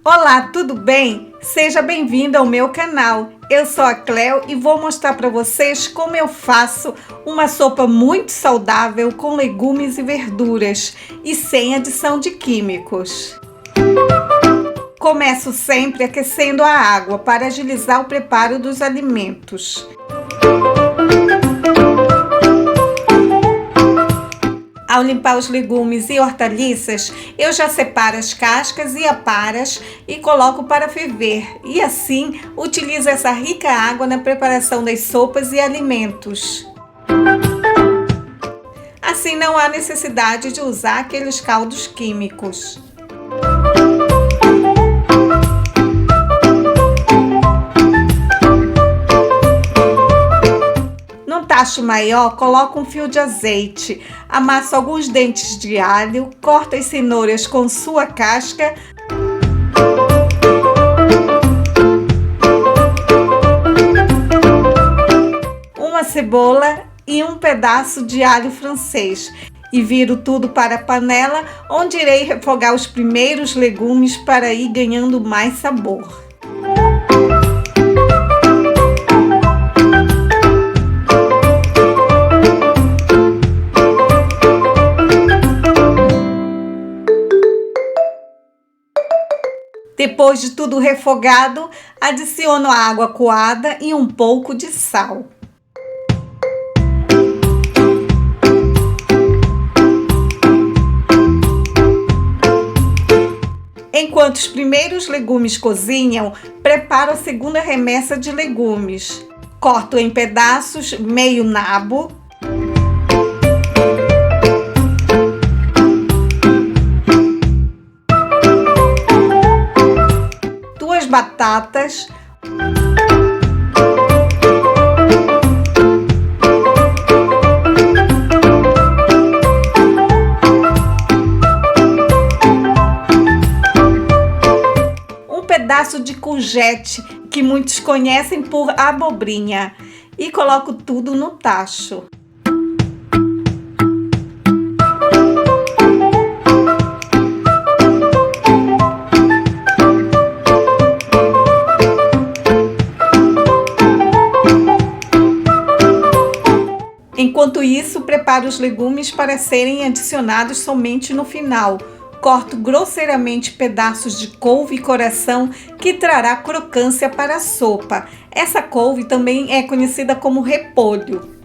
Olá, tudo bem? Seja bem-vindo ao meu canal. Eu sou a Cleo e vou mostrar para vocês como eu faço uma sopa muito saudável com legumes e verduras e sem adição de químicos. Começo sempre aquecendo a água para agilizar o preparo dos alimentos. Ao limpar os legumes e hortaliças, eu já separo as cascas e aparas e coloco para ferver. E assim, utilizo essa rica água na preparação das sopas e alimentos. Assim não há necessidade de usar aqueles caldos químicos. Tacho maior, coloco um fio de azeite, amasso alguns dentes de alho, corto as cenouras com sua casca, uma cebola e um pedaço de alho francês e viro tudo para a panela, onde irei refogar os primeiros legumes para ir ganhando mais sabor. Depois de tudo refogado, adiciono a água coada e um pouco de sal. Enquanto os primeiros legumes cozinham, preparo a segunda remessa de legumes. Corto em pedaços meio nabo. Batatas, um pedaço de courgette, que muitos conhecem por abobrinha, e coloco tudo no tacho. Enquanto isso, preparo os legumes para serem adicionados somente no final. Corto grosseiramente pedaços de couve e coração, que trará crocância para a sopa. Essa couve também é conhecida como repolho.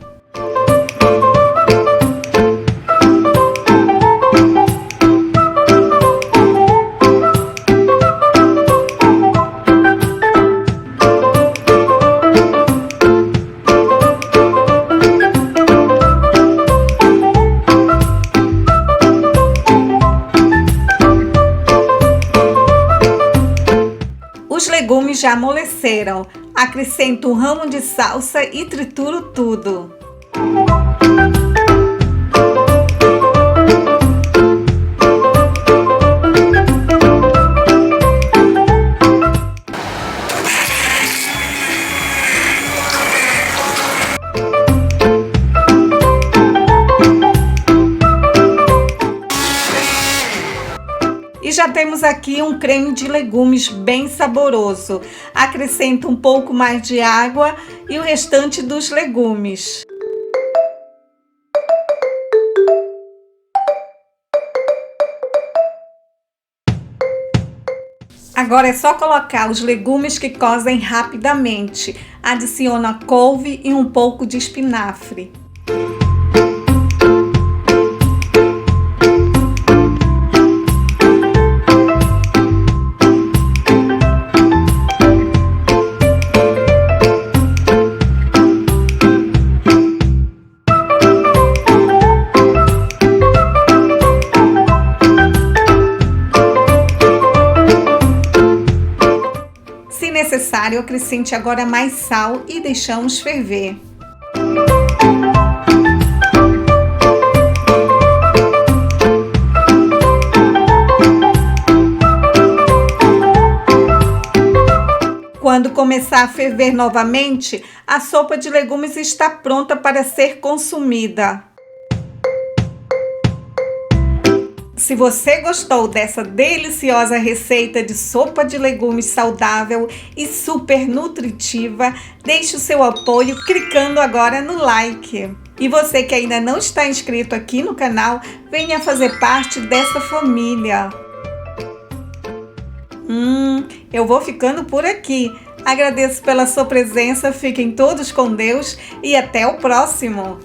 Os legumes já amoleceram, acrescento um ramo de salsa e trituro tudo. E já temos aqui um creme de legumes bem saboroso. Acrescento um pouco mais de água e o restante dos legumes. Agora é só colocar os legumes que cozem rapidamente. Adiciono a couve e um pouco de espinafre. Se necessário, acrescente agora mais sal e deixamos ferver. Quando começar a ferver novamente, a sopa de legumes está pronta para ser consumida. Se você gostou dessa deliciosa receita de sopa de legumes saudável e super nutritiva, deixe o seu apoio clicando agora no like. E você que ainda não está inscrito aqui no canal, venha fazer parte dessa família. Eu vou ficando por aqui. Agradeço pela sua presença, fiquem todos com Deus e até o próximo!